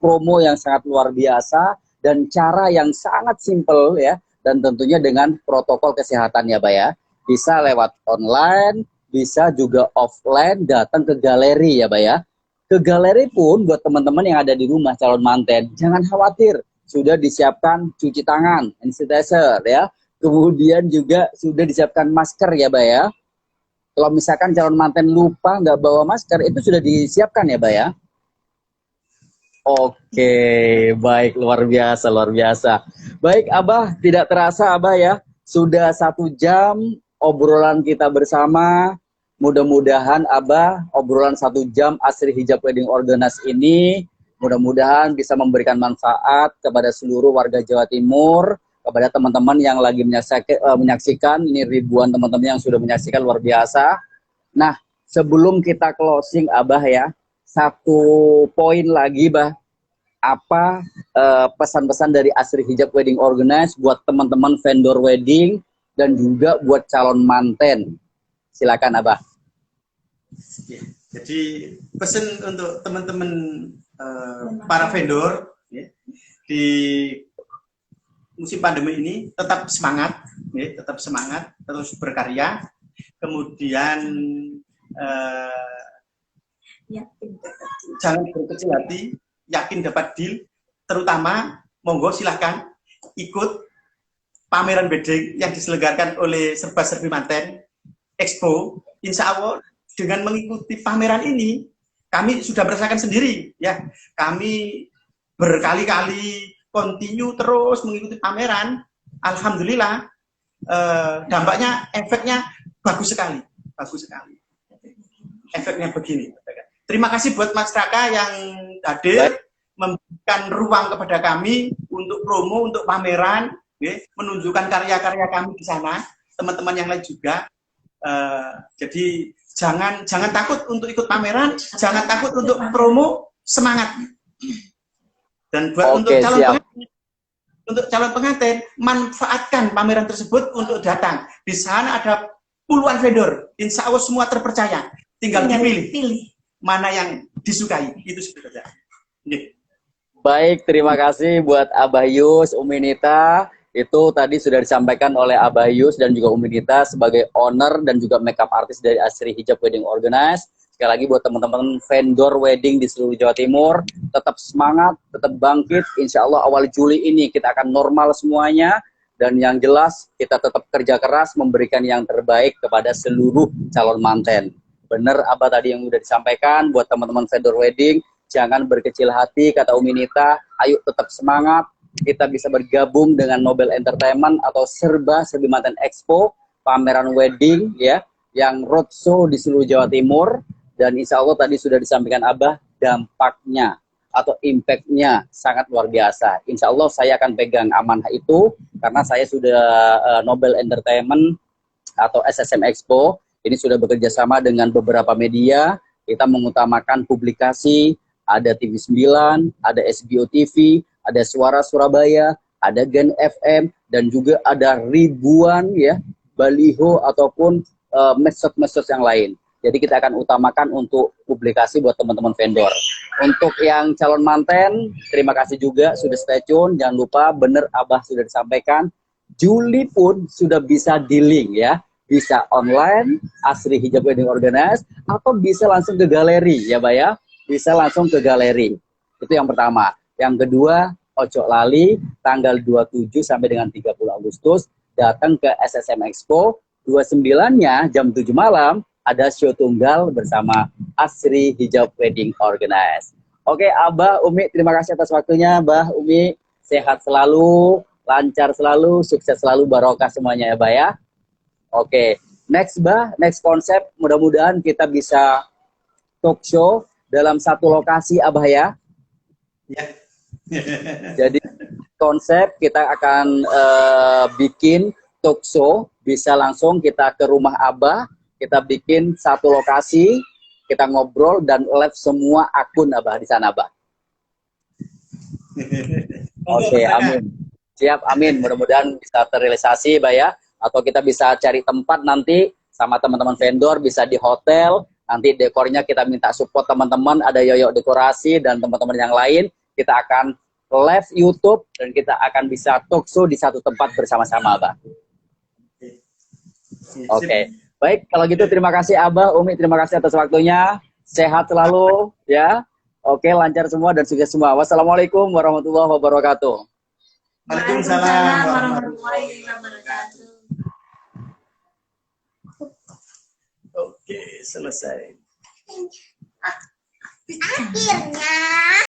promo yang sangat luar biasa dan cara yang sangat simpel ya, dan tentunya dengan protokol kesehatan ya Pak ya. Bisa lewat online, bisa juga offline, datang ke galeri ya Pak ya. Ke galeri pun buat teman-teman yang ada di rumah calon manten, jangan khawatir, sudah disiapkan cuci tangan, hand sanitizer ya. Kemudian juga sudah disiapkan masker ya Pak ya. Kalau misalkan calon manten lupa nggak bawa masker, itu sudah disiapkan ya, Mbak ya? Oke, baik, luar biasa, luar biasa. Baik, Abah, tidak terasa Abah ya, sudah 1 jam obrolan kita bersama. Mudah-mudahan Abah, obrolan 1 jam Asri Hijab Wedding Organize ini, mudah-mudahan bisa memberikan manfaat kepada seluruh warga Jawa Timur, kepada teman-teman yang lagi menyaksikan, ini ribuan teman-teman yang sudah menyaksikan, luar biasa. Nah, sebelum kita closing Abah ya, 1 poin lagi Bah, apa pesan-pesan dari Asri Hijab Wedding Organize buat teman-teman vendor wedding dan juga buat calon manten. Silakan Abah. Jadi pesan untuk teman-teman para vendor ya, di musim pandemi ini tetap semangat, ya, tetap semangat, terus berkarya, kemudian jangan berkecil hati, yakin dapat deal, terutama monggo silahkan ikut pameran wedding yang diselenggarakan oleh Serba-Serbi Manten Expo. Insya Allah dengan mengikuti pameran ini, kami sudah merasakan sendiri, ya, kami berkali-kali continue terus mengikuti pameran, alhamdulillah dampaknya, efeknya bagus sekali, efeknya begini. Terima kasih buat Mas Raka yang hadir, memberikan ruang kepada kami untuk promo, untuk pameran, ya, menunjukkan karya-karya kami di sana, teman-teman yang lain juga. Jadi jangan takut untuk ikut pameran, jangan takut untuk promo, semangat. Dan buat untuk calon pengantin, manfaatkan pameran tersebut untuk datang. Di sana ada puluhan vendor, insya Allah semua terpercaya. Tinggal dipilih mana yang disukai, itu sebenarnya. Baik, terima kasih buat Abah Yus, Umi Nita. Itu tadi sudah disampaikan oleh Abah Yus dan juga Umi Nita sebagai owner dan juga makeup artist dari Asri Hijab Wedding Organize. Sekali lagi buat teman-teman vendor wedding di seluruh Jawa Timur, tetap semangat, tetap bangkit. Insya Allah awal Juli ini kita akan normal semuanya. Dan yang jelas kita tetap kerja keras memberikan yang terbaik kepada seluruh calon manten. Bener Abah tadi yang sudah disampaikan buat teman-teman vendor wedding, jangan berkecil hati, kata Umi Nita, ayo tetap semangat. Kita bisa bergabung dengan Nobel Entertainment atau Serba-Serbi Manten Expo, pameran wedding ya, yang roadshow di seluruh Jawa Timur. Dan insya Allah tadi sudah disampaikan Abah, dampaknya atau impact-nya sangat luar biasa. Insya Allah saya akan pegang amanah itu, karena saya sudah Nobel Entertainment atau SSM Expo, ini sudah bekerja sama dengan beberapa media. Kita mengutamakan publikasi, ada TV9, ada SBO TV, ada Suara Surabaya, ada Gen FM, dan juga ada ribuan ya baliho ataupun medsos-medsos yang lain. Jadi kita akan utamakan untuk publikasi buat teman-teman vendor. Untuk yang calon manten, terima kasih juga sudah stay tune. Jangan lupa, bener Abah sudah disampaikan, Juli pun sudah bisa di-link ya. Bisa online, Asri Hijab Wedding Organize, atau bisa langsung ke galeri ya Mbak ya. bisa langsung ke galeri. Itu yang pertama. Yang kedua, ojo lali tanggal 27 sampai dengan 30 Agustus datang ke SSM Expo. 29-nya jam 7 malam ada show tunggal bersama Asri Hijab Wedding Organize. Oke, Abah, Umi, terima kasih atas waktunya. Abah, Umi, sehat selalu, lancar selalu, sukses selalu, barokah semuanya ya, Bah ya. Oke, next Bah, next konsep, mudah-mudahan kita bisa talk show dalam satu lokasi, Abah ya. Ya. Jadi konsep kita akan bikin talk show, bisa langsung kita ke rumah Abah, kita bikin satu lokasi, kita ngobrol dan live semua akun Abah di sana, Abah. Oke, amin. Siap, amin. Mudah-mudahan bisa terrealisasi, Bah ya. Atau kita bisa cari tempat nanti sama teman-teman vendor, bisa di hotel. Nanti dekornya kita minta support teman-teman, ada Yoyo Dekorasi dan teman-teman yang lain. Kita akan live YouTube dan kita akan bisa talk show di satu tempat bersama-sama, Abah. Oke. Baik, kalau gitu terima kasih Abah, Umi, terima kasih atas waktunya. Sehat selalu ya. Oke, lancar semua dan sukses semua. Wassalamualaikum warahmatullahi wabarakatuh. Waalaikumsalam warahmatullahi wabarakatuh. Oke, selesai. Akhirnya